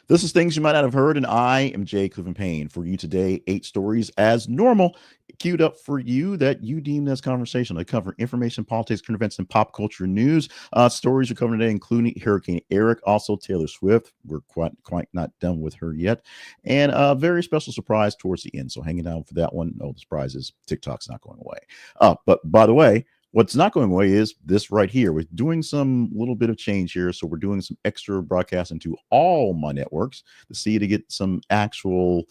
This is Things You Might Not Have Heard, and I am Jay Clifton Payne. For you today, 8 stories as normal, queued up for you that you deem as conversational. They cover information, politics, current events, and pop culture news. Stories are covering today, including Hurricane Eric, also Taylor Swift. We're quite not done with her yet, and a very special surprise towards the end. So hanging out for that one. No, the surprise is TikTok's not going away. But by the way, what's not going away is this right here. We're doing some little bit of change here. So we're doing some extra broadcasting to all my networks to see to get some actual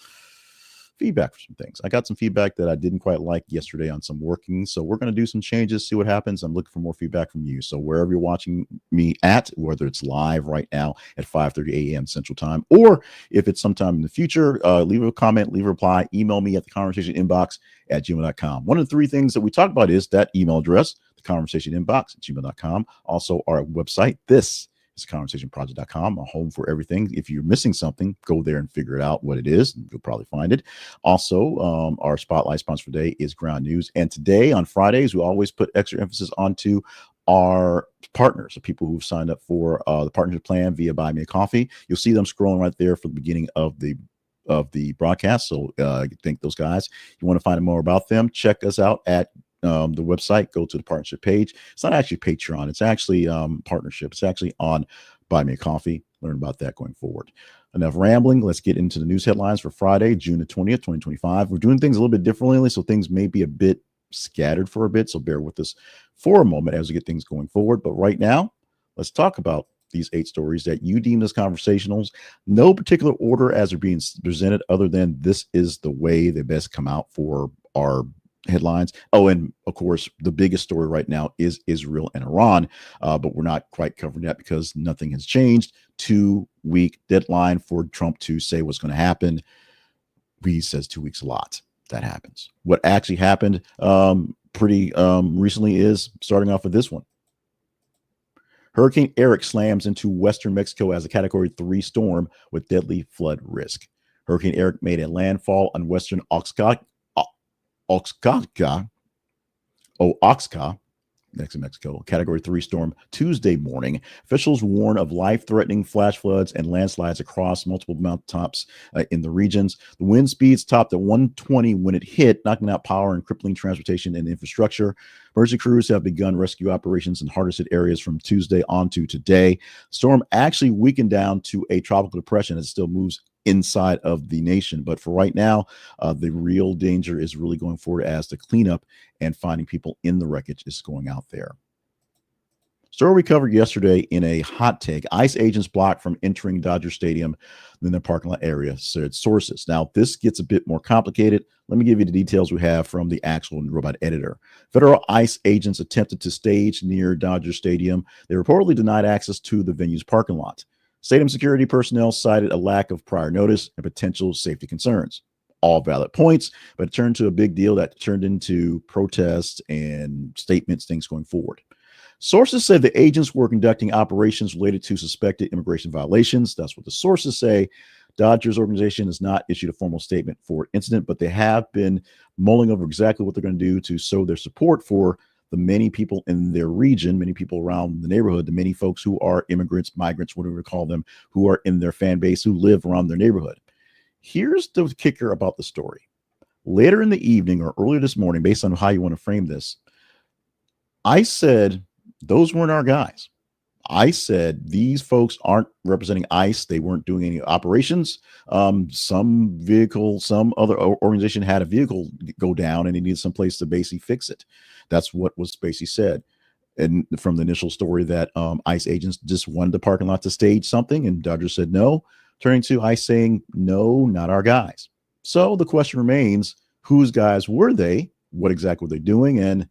feedback for some things. I got some feedback that I didn't quite like yesterday on some working. So we're going to do some changes, see what happens. I'm looking for more feedback from you. So wherever you're watching me at, whether it's live right now at 5:30 a.m. Central Time, or if it's sometime in the future, leave a comment, leave a reply, email me at the conversation inbox at gmail.com. One of the 3 things that we talked about is that email address, the conversation inbox at gmail.com. Also our website. This is conversationproject.com, a home for everything. If you're missing something, go there and figure it out what it is. You'll probably find it. Also, our spotlight sponsor for today is Ground News. And today on Fridays, we always put extra emphasis onto our partners, the people who've signed up for the partnership plan via Buy Me a Coffee. You'll see them scrolling right there for the beginning of the broadcast. So thank those guys. You want to find out more about them, check us out at the website. Go to the partnership page. It's not actually Patreon, it's actually partnership. It's actually on Buy Me a Coffee. Learn about that going forward. Enough rambling. Let's get into the news headlines for Friday, June the 20th, 2025. We're doing things a little bit differently, so things may be a bit scattered for a bit, so bear with us for a moment as we get things going forward. But right now, let's talk about these 8 stories that you deem as conversationals. No particular order as they're being presented, other than this is the way they best come out for our headlines. Oh, and of course, the biggest story right now is Israel and Iran, but we're not quite covering that because nothing has changed. 2-week deadline for Trump to say what's going to happen. He says 2 weeks a lot. That happens. What actually happened pretty recently is starting off with this one. Hurricane Erick slams into western Mexico as a Category 3 storm with deadly flood risk. Hurricane Erick made a landfall on western Oaxaca, next to Mexico, Category 3 storm Tuesday morning. Officials warn of life-threatening flash floods and landslides across multiple mountaintops in the regions. The wind speeds topped at 120 when it hit, knocking out power and crippling transportation and infrastructure. Emergency crews have begun rescue operations in hardest hit areas from Tuesday on to today. The storm actually weakened down to a tropical depression as it still moves inside of the nation. But for right now, the real danger is really going forward as the cleanup and finding people in the wreckage is going out there. Story we covered yesterday in a hot take: ICE agents blocked from entering Dodger Stadium in the parking lot area, said sources. Now, this gets a bit more complicated. Let me give you the details we have from the actual robot editor. Federal ICE agents attempted to stage near Dodger Stadium. They reportedly denied access to the venue's parking lot. Stadium security personnel cited a lack of prior notice and potential safety concerns. All valid points, but it turned to a big deal that turned into protests and statements, things going forward. Sources said the agents were conducting operations related to suspected immigration violations. That's what the sources say. Dodgers organization has not issued a formal statement for incident, but they have been mulling over exactly what they're going to do to show their support for the many people in their region, many people around the neighborhood, the many folks who are immigrants, migrants, whatever we call them, who are in their fan base, who live around their neighborhood. Here's the kicker about the story. Later in the evening or earlier this morning, based on how you want to frame this, I said, those weren't our guys. I said, these folks aren't representing ICE. They weren't doing any operations. Some vehicle, some other organization had a vehicle go down and they needed some place to basically fix it. That's what was basically said. And from the initial story that ICE agents just wanted the parking lot to stage something, and Dodgers said no, turning to ICE saying, no, not our guys. So the question remains, whose guys were they? What exactly were they doing? And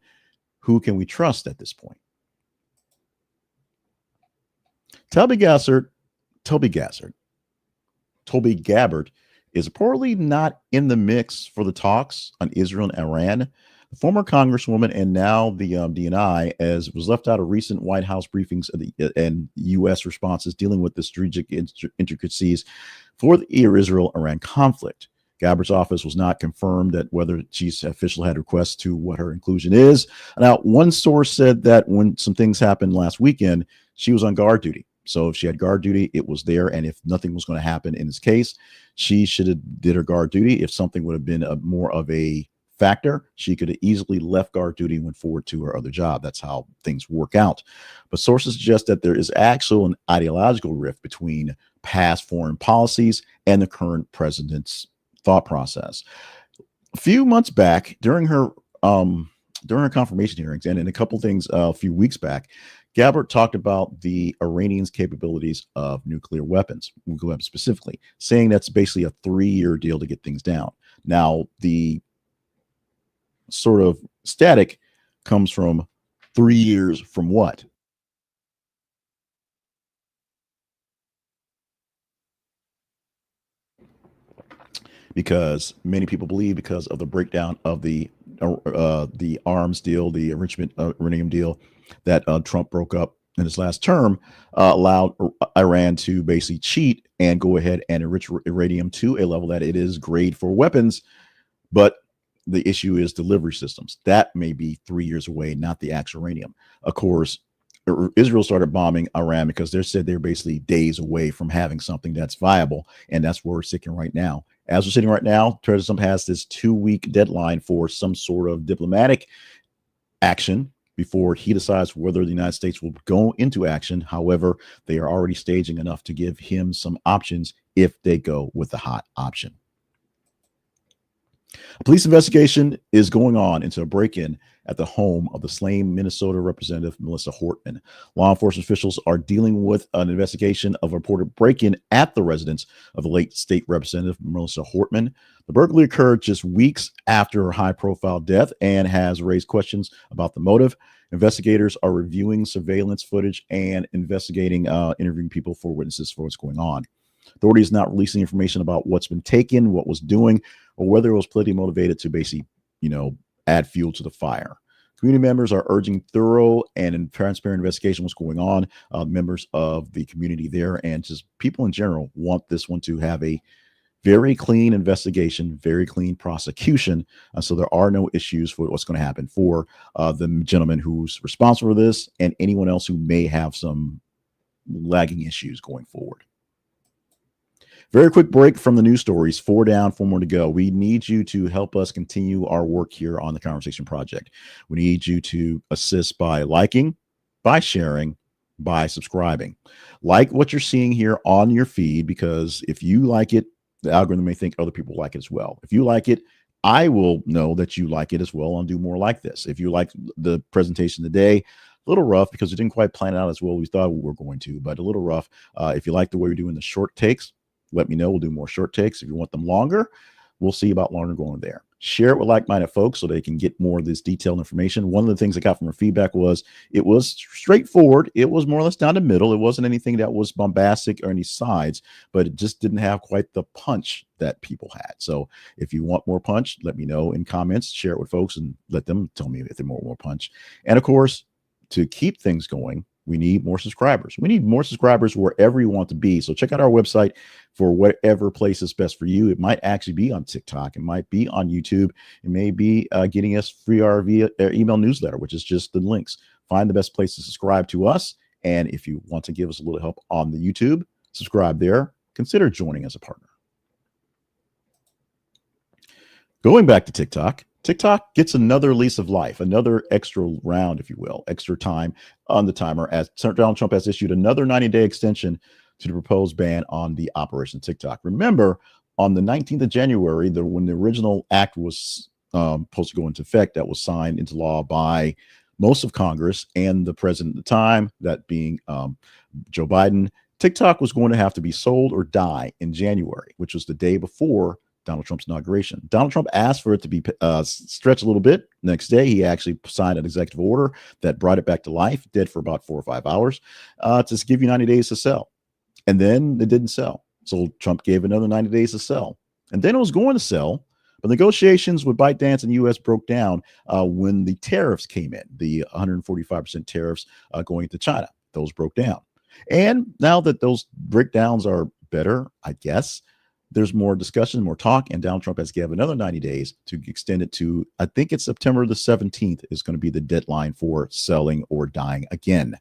who can we trust at this point? Toby Gabbard is reportedly not in the mix for the talks on Israel and Iran. The former congresswoman and now the DNI, as was left out of recent White House briefings and U.S. responses dealing with the strategic intricacies for the Israel-Iran conflict. Gabbard's office was not confirmed that whether she's officially had requests to what her inclusion is. Now, one source said that when some things happened last weekend, she was on guard duty. So if she had guard duty, it was there. And if nothing was going to happen in this case, she should have did her guard duty. If something would have been more of a factor, she could have easily left guard duty and went forward to her other job. That's how things work out. But sources suggest that there is actually an ideological rift between past foreign policies and the current president's thought process. A few months back, during her confirmation hearings, and in a couple things a few weeks back, Gabbard talked about the Iranians' capabilities of nuclear weapons specifically, saying that's basically a 3-year deal to get things down. Now, the sort of static comes from 3 years from what? Because many people believe, because of the breakdown of the arms deal, the enrichment uranium deal that Trump broke up in his last term, allowed Iran to basically cheat and go ahead and enrich uranium to a level that it is grade for weapons. But the issue is delivery systems. That may be 3 years away, not the actual uranium. Of course, Israel started bombing Iran because they said they're basically days away from having something that's viable, and that's where we're sitting right now. As we're sitting right now, President Trump has this 2-week deadline for some sort of diplomatic action before he decides whether the United States will go into action. However, they are already staging enough to give him some options if they go with the hot option. A police investigation is going on into a break-in at the home of the slain Minnesota Representative Melissa Hortman. Law enforcement officials are dealing with an investigation of a reported break-in at the residence of the late state representative Melissa Hortman. The burglary occurred just weeks after her high-profile death and has raised questions about the motive. Investigators are reviewing surveillance footage and investigating, interviewing people for witnesses for what's going on. Authorities not releasing information about what's been taken, what was doing, or whether it was politically motivated to basically, add fuel to the fire. Community members are urging thorough and transparent investigation what's going on. Members of the community there and just people in general want this one to have a very clean investigation, very clean prosecution. So there are no issues for what's going to happen for the gentleman who's responsible for this and anyone else who may have some lagging issues going forward. Very quick break from the news stories. 4 down, 4 more to go. We need you to help us continue our work here on the Conversation Project. We need you to assist by liking, by sharing, by subscribing. Like what you're seeing here on your feed, because if you like it, the algorithm may think other people like it as well. If you like it, I will know that you like it as well and do more like this. If you like the presentation today, a little rough because we didn't quite plan it out as well as we thought we were going to, but a little rough. If you like the way we're doing the short takes, let me know. We'll do more short takes. If you want them longer, we'll see about longer going there. Share it with like-minded folks so they can get more of this detailed information. One of the things I got from her feedback was it was straightforward. It was more or less down the middle. It wasn't anything that was bombastic or any sides, but it just didn't have quite the punch that people had. So if you want more punch, let me know in comments. Share it with folks and let them tell me if they want more punch. And of course, to keep things going, we need more subscribers. We need more subscribers wherever you want to be. So check out our website for whatever place is best for you. It might actually be on TikTok. It might be on YouTube. It may be getting us free our email newsletter, which is just the links. Find the best place to subscribe to us. And if you want to give us a little help on the YouTube, subscribe there. Consider joining as a partner. Going back to TikTok, TikTok gets another lease of life, another extra round, if you will, extra time on the timer as Donald Trump has issued another 90-day extension to the proposed ban on the Operation TikTok. Remember, on the 19th of January, when the original act was supposed to go into effect, that was signed into law by most of Congress and the president at the time, that being Joe Biden, TikTok was going to have to be sold or die in January, which was the day before Donald Trump's inauguration. Donald Trump asked for it to be stretched a little bit. Next day, he actually signed an executive order that brought it back to life. It did for about 4 or 5 hours to give you 90 days to sell. And then it didn't sell. So Trump gave another 90 days to sell. And then it was going to sell. But negotiations with ByteDance and the U.S. broke down when the tariffs came in, the 145% tariffs going to China. Those broke down. And now that those breakdowns are better, I guess, there's more discussion, more talk, and Donald Trump has given another 90 days to extend it to, I think it's September the 17th is going to be the deadline for selling or dying again.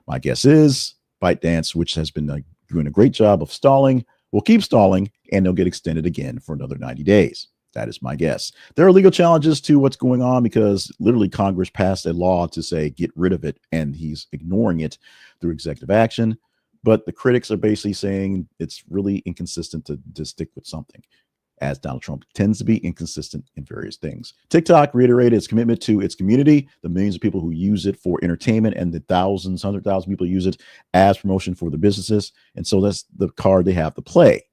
My guess is ByteDance, which has been doing a great job of stalling, will keep stalling, and they'll get extended again for another 90 days. That is my guess. There are legal challenges to what's going on because literally Congress passed a law to say get rid of it, and he's ignoring it through executive action. But the critics are basically saying it's really inconsistent to stick with something, as Donald Trump tends to be inconsistent in various things. TikTok reiterated its commitment to its community, the millions of people who use it for entertainment, and the thousands, 100,000 people use it as promotion for the businesses. And so that's the card they have to play.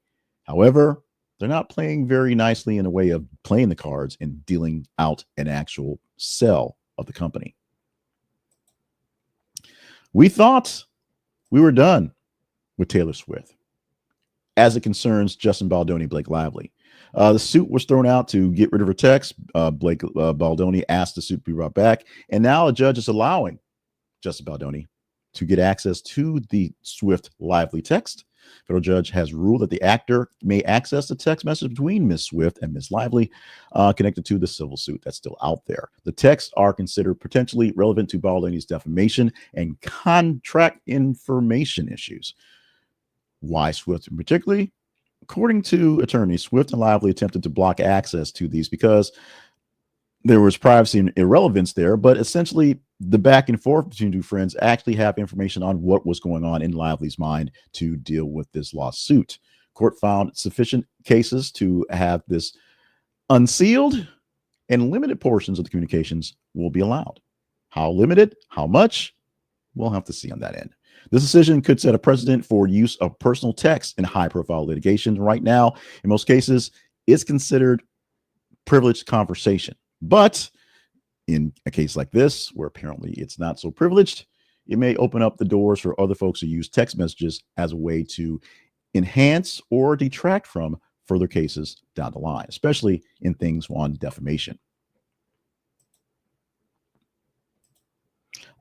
However, they're not playing very nicely in a way of playing the cards and dealing out an actual sell of the company. We thought we were done with Taylor Swift as it concerns Justin Baldoni, Blake Lively. The suit was thrown out to get rid of her text. Baldoni asked the suit to be brought back, and now a judge is allowing Justin Baldoni to get access to the Swift Lively text. Federal judge has ruled that the actor may access the text message between Ms. Swift and Ms. Lively connected to the civil suit that's still out there. The texts are considered potentially relevant to Baldoni's defamation and contract information issues. Why Swift in particular? According to attorneys, Swift and Lively attempted to block access to these because there was privacy and irrelevance there, but essentially the back and forth between two friends actually have information on what was going on in Lively's mind to deal with this lawsuit. Court found sufficient cases to have this unsealed, and limited portions of the communications will be allowed. How limited, how much, we'll have to see on that end. This decision could set a precedent for use of personal text in high-profile litigation. Right now, in most cases, it's considered privileged conversation. But in a case like this, where apparently it's not so privileged, it may open up the doors for other folks who use text messages as a way to enhance or detract from further cases down the line, especially in things on defamation.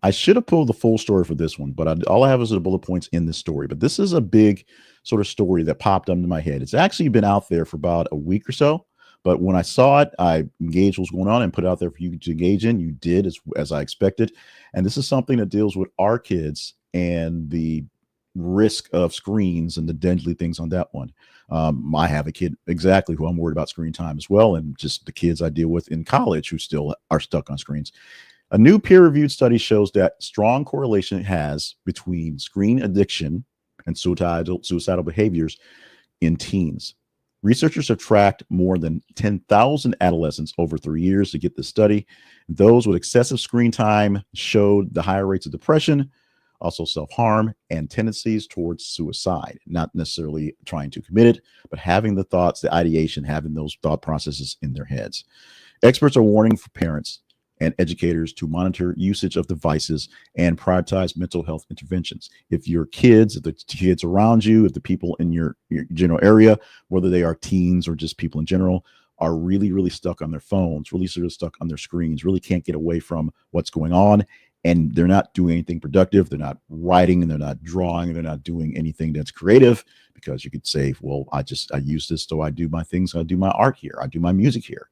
I should have pulled the full story for this one, but all I have is the bullet points in this story. But this is a big sort of story that popped up into my head. It's actually been out there for about a week or so. But when I saw it, I engaged what's going on and put it out there for you to engage in. You did as I expected. And this is something that deals with our kids and the risk of screens and the deadly things on that one. I have a kid exactly who I'm worried about screen time as well, and just the kids I deal with in college who still are stuck on screens. A new peer-reviewed study shows that strong correlation it has between screen addiction and suicidal behaviors in teens. Researchers have tracked more than 10,000 adolescents over 3 years to get this study. Those with excessive screen time showed the higher rates of depression, also self-harm, and tendencies towards suicide. Not necessarily trying to commit it, but having the thoughts, the ideation, having those thought processes in their heads. Experts are warning for parents and educators to monitor usage of devices and prioritize mental health interventions. If your kids, if the kids around you, if the people in your general area, whether they are teens or just people in general, are really, really stuck on their phones, really sort of stuck on their screens, really can't get away from what's going on, and they're not doing anything productive, they're not writing, and they're not drawing, and they're not doing anything that's creative, because you could say, well, I use this so I do my things, I do my art here, I do my music here.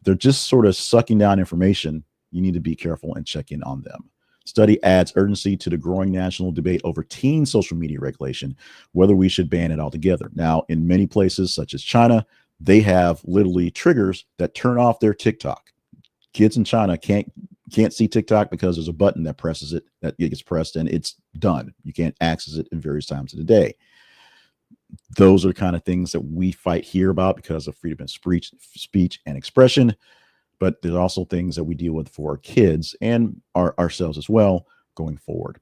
They're just sort of sucking down information. You need to be careful and check in on them. Study adds urgency to the growing national debate over teen social media regulation, whether we should ban it altogether. Now, in many places, such as China, they have literally triggers that turn off their TikTok. Kids in China can't see TikTok because there's a button that presses it, that gets pressed, and it's done. You can't access it in various times of the day. Those are the kind of things that we fight here about because of freedom of speech and expression. But there's also things that we deal with for our kids and ourselves as well going forward.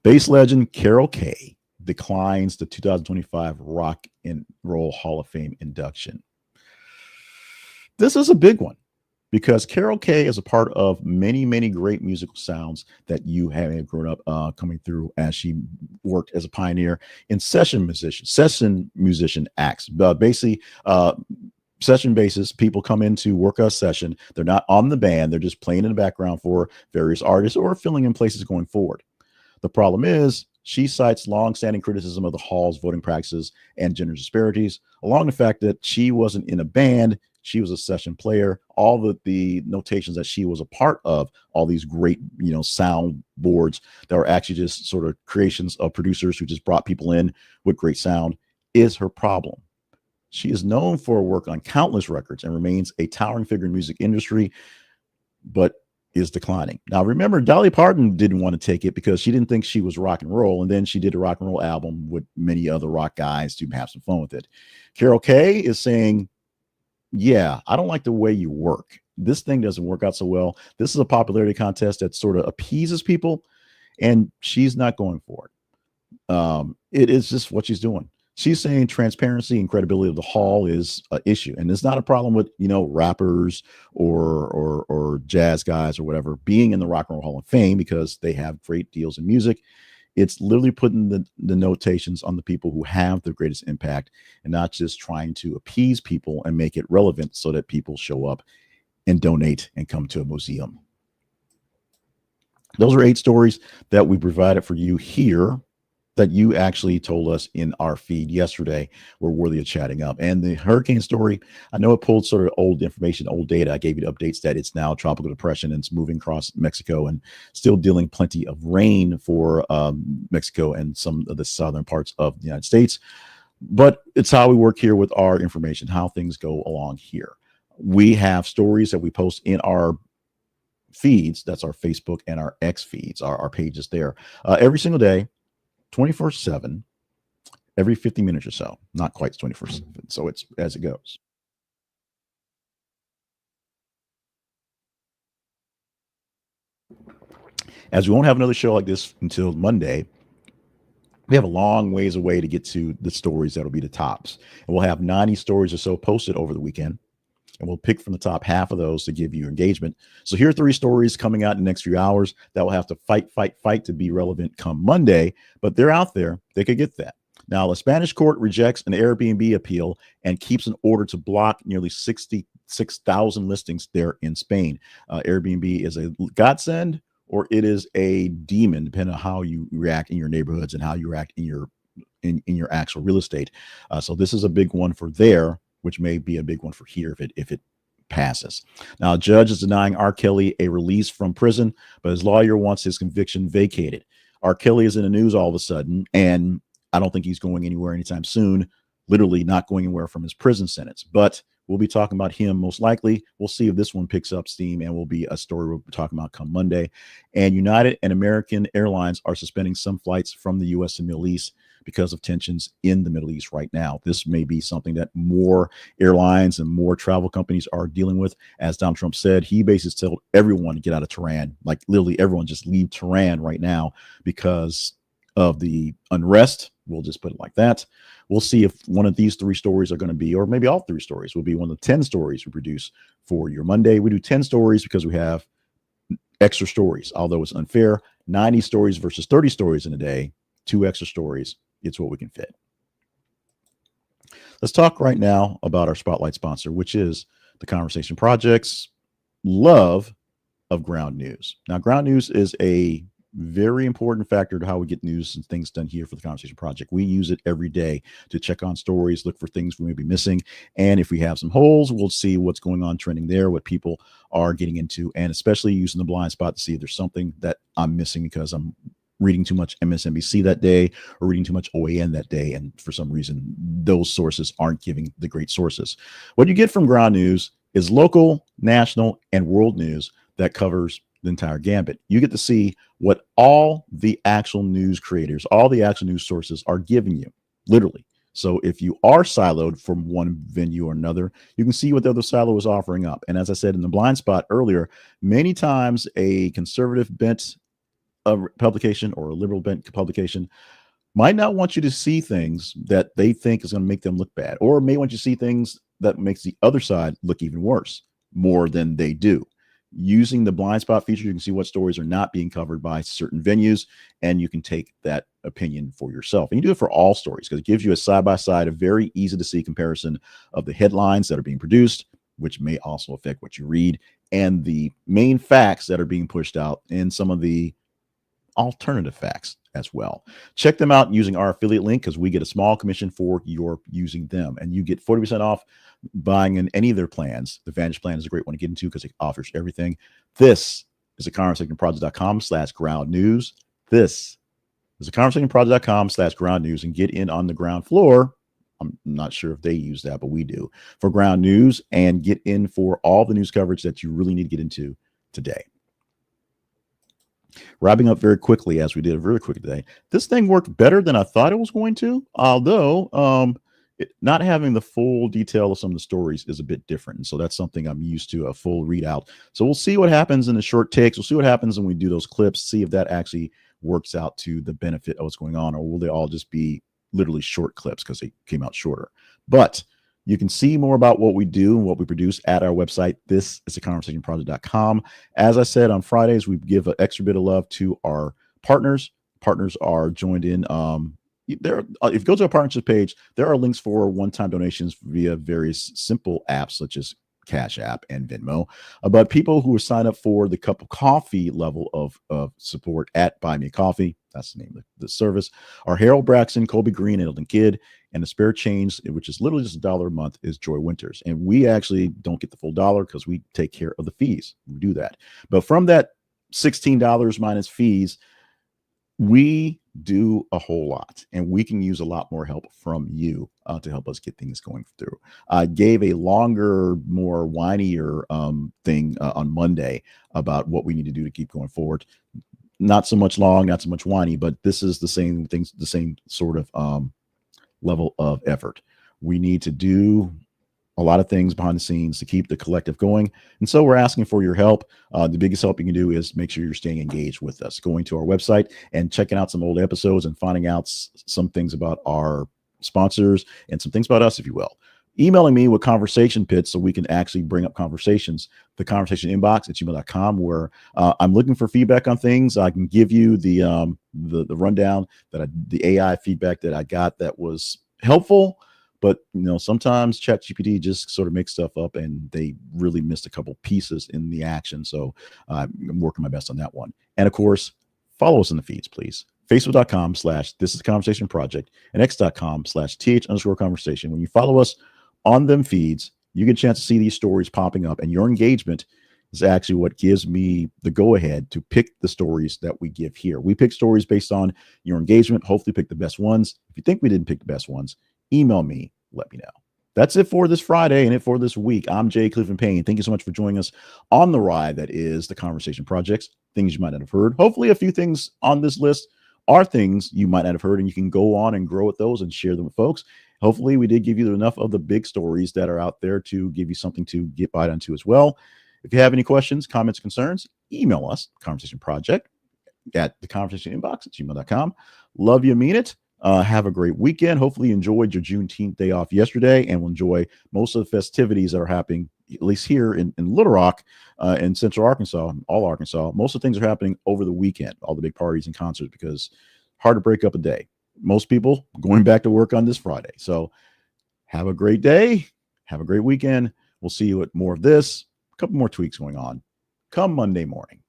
Bass legend Carol Kaye declines the 2025 Rock and Roll Hall of Fame induction. This is a big one because Carol Kaye is a part of many, many great musical sounds that you have grown up coming through as she worked as a pioneer in session musician acts. Basically, session basis, people come in to work a session. They're not on the band. They're just playing in the background for various artists or filling in places going forward. The problem is she cites long-standing criticism of the Hall's voting practices and gender disparities, along the fact that she wasn't in a band. She was a session player. All the notations that she was a part of, all these great, sound boards that were actually just sort of creations of producers who just brought people in with great sound, is her problem. She is known for her work on countless records and remains a towering figure in the music industry, but is declining. Now, remember, Dolly Parton didn't want to take it because she didn't think she was rock and roll. And then she did a rock and roll album with many other rock guys to have some fun with it. Carol Kaye is saying, yeah, I don't like the way you work. This thing doesn't work out so well. This is a popularity contest that sort of appeases people, and she's not going for it. It is just what she's doing. She's saying transparency and credibility of the hall is an issue, and it's not a problem with rappers or jazz guys or whatever being in the Rock and Roll Hall of Fame because they have great deals in music. It's literally putting the notations on the people who have the greatest impact, and not just trying to appease people and make it relevant so that people show up and donate and come to a museum. Those are 8 stories that we provided for you here that you actually told us in our feed yesterday were worthy of chatting up. And the hurricane story, I know it pulled sort of old information, old data. I gave you the updates that it's now tropical depression and it's moving across Mexico and still dealing plenty of rain for Mexico and some of the southern parts of the United States. But it's how we work here with our information, how things go along here. We have stories that we post in our feeds. That's our Facebook and our X feeds, our pages there every single day. 24/7, every 50 minutes or so. Not quite 24/7, so it's as it goes. As we won't have another show like this until Monday, we have a long ways away to get to the stories that'll be the tops. And we'll have 90 stories or so posted over the weekend. And we'll pick from the top half of those to give you engagement. So here are 3 stories coming out in the next few hours that will have to fight to be relevant come Monday, but they're out there. They could get that. Now, a Spanish court rejects an Airbnb appeal and keeps an order to block nearly 66,000 listings there in Spain. Airbnb is a godsend or it is a demon, depending on how you react in your neighborhoods and how you react in your actual real estate. So this is a big one for there, which may be a big one for here if it passes. Now, a judge is denying R. Kelly a release from prison, but his lawyer wants his conviction vacated. R. Kelly is in the news all of a sudden, and I don't think he's going anywhere anytime soon, literally not going anywhere from his prison sentence. But we'll be talking about him most likely. We'll see if this one picks up steam and will be a story we'll be talking about come Monday. And United and American Airlines are suspending some flights from the U.S. to Middle East because of tensions in the Middle East right now. This may be something that more airlines and more travel companies are dealing with. As Donald Trump said, he basically told everyone to get out of Tehran, like literally everyone just leave Tehran right now because of the unrest. We'll just put it like that. We'll see if one of these 3 stories are going to be, or maybe all 3 stories will be one of the 10 stories we produce for your Monday. We do 10 stories because we have extra stories, although it's unfair. 90 stories versus 30 stories in a day, 2 extra stories. It's what we can fit. Let's talk right now about our spotlight sponsor, which is the Conversation Project's love of ground news. Now, ground news is a very important factor to how we get news and things done here for the Conversation Project. We use it every day to check on stories, look for things we may be missing. And if we have some holes, we'll see what's going on trending there, what people are getting into, and especially using the blind spot to see if there's something that I'm missing because I'm reading too much MSNBC that day or reading too much OAN that day. And for some reason, those sources aren't giving the great sources. What you get from ground news is local, national, and world news that covers the entire gambit. You get to see what all the actual news creators, all the actual news sources are giving you, literally. So if you are siloed from one venue or another, you can see what the other silo is offering up. And as I said in the blind spot earlier, many times a conservative bent publication or a liberal bent publication might not want you to see things that they think is going to make them look bad, or may want you to see things that makes the other side look even worse, more than they do. Using the blind spot feature, you can see what stories are not being covered by certain venues, and you can take that opinion for yourself. And you do it for all stories because it gives you a side-by-side, a very easy to see comparison of the headlines that are being produced, which may also affect what you read, and the main facts that are being pushed out and some of the alternative facts as well. Check them out using our affiliate link because we get a small commission for your using them, and you get 40% off buying in any of their plans. The Vantage plan is a great one to get into because it offers everything. This is a conversationproject.com/ground news. This is a conversationproject.com/ground news, and get in on the ground floor. I'm not sure if they use that, but we do, for ground news, and get in for all the news coverage that you really need to get into today. Wrapping up very quickly, as we did very quickly today, this thing worked better than I thought it was going to, although not having the full detail of some of the stories is a bit different. And so that's something I'm used to, a full readout. So we'll see what happens in the short takes. We'll see what happens when we do those clips, see if that actually works out to the benefit of what's going on, or will they all just be literally short clips because they came out shorter. But you can see more about what we do and what we produce at our website. This is theconversationproject.com. As I said, on Fridays, we give an extra bit of love to our partners. Partners are joined in. If you go to our partnership page, there are links for one-time donations via various simple apps such as Cash App and Venmo. But people who are signed up for the cup of coffee level of support at Buy Me a Coffee, that's the name of the service, are Harold Braxton, Colby Green, and Elton Kidd. And the spare change, which is literally just $1 a month, is Joy Winters. And we actually don't get the full dollar because we take care of the fees. We do that. But from that $16 minus fees, we do a whole lot, and we can use a lot more help from you to help us get things going through. I gave a longer, more whinier thing on Monday about what we need to do to keep going forward. Not so much long, not so much whiny, but this is the same things, the same sort of level of effort. We need to do a lot of things behind the scenes to keep the collective going. And so we're asking for your help. The biggest help you can do is make sure you're staying engaged with us, going to our website and checking out some old episodes and finding out some things about our sponsors and some things about us, if you will. Emailing me with conversation pits so we can actually bring up conversations, the conversation inbox at gmail.com, where I'm looking for feedback on things. I can give you the rundown the AI feedback that I got that was helpful. But sometimes ChatGPT just sort of makes stuff up, and they really missed a couple pieces in the action. So I'm working my best on that one. And of course, follow us in the feeds, please. Facebook.com/This Is the Conversation Project and X.com/TH_conversation. When you follow us on them feeds, you get a chance to see these stories popping up, and your engagement is actually what gives me the go-ahead to pick the stories that we give here. We pick stories based on your engagement, hopefully pick the best ones. If you think we didn't pick the best ones, email me, let me know. That's it for this Friday and it for this week. I'm Jay Clifton Payne. Thank you so much for joining us on the ride that is the Conversation Projects, things you might not have heard. Hopefully a few things on this list are things you might not have heard, and you can go on and grow with those and share them with folks. Hopefully we did give you enough of the big stories that are out there to give you something to get by onto as well. If you have any questions, comments, concerns, email us, Conversation Project at the conversation inbox at gmail.com. Love you, mean it. Have a great weekend. Hopefully you enjoyed your Juneteenth day off yesterday, and will enjoy most of the festivities that are happening, at least here in Little Rock, in Central Arkansas, all Arkansas. Most of the things are happening over the weekend, all the big parties and concerts, because hard to break up a day. Most people going back to work on this Friday. So have a great day. Have a great weekend. We'll see you at more of this. A couple more tweaks going on come Monday morning.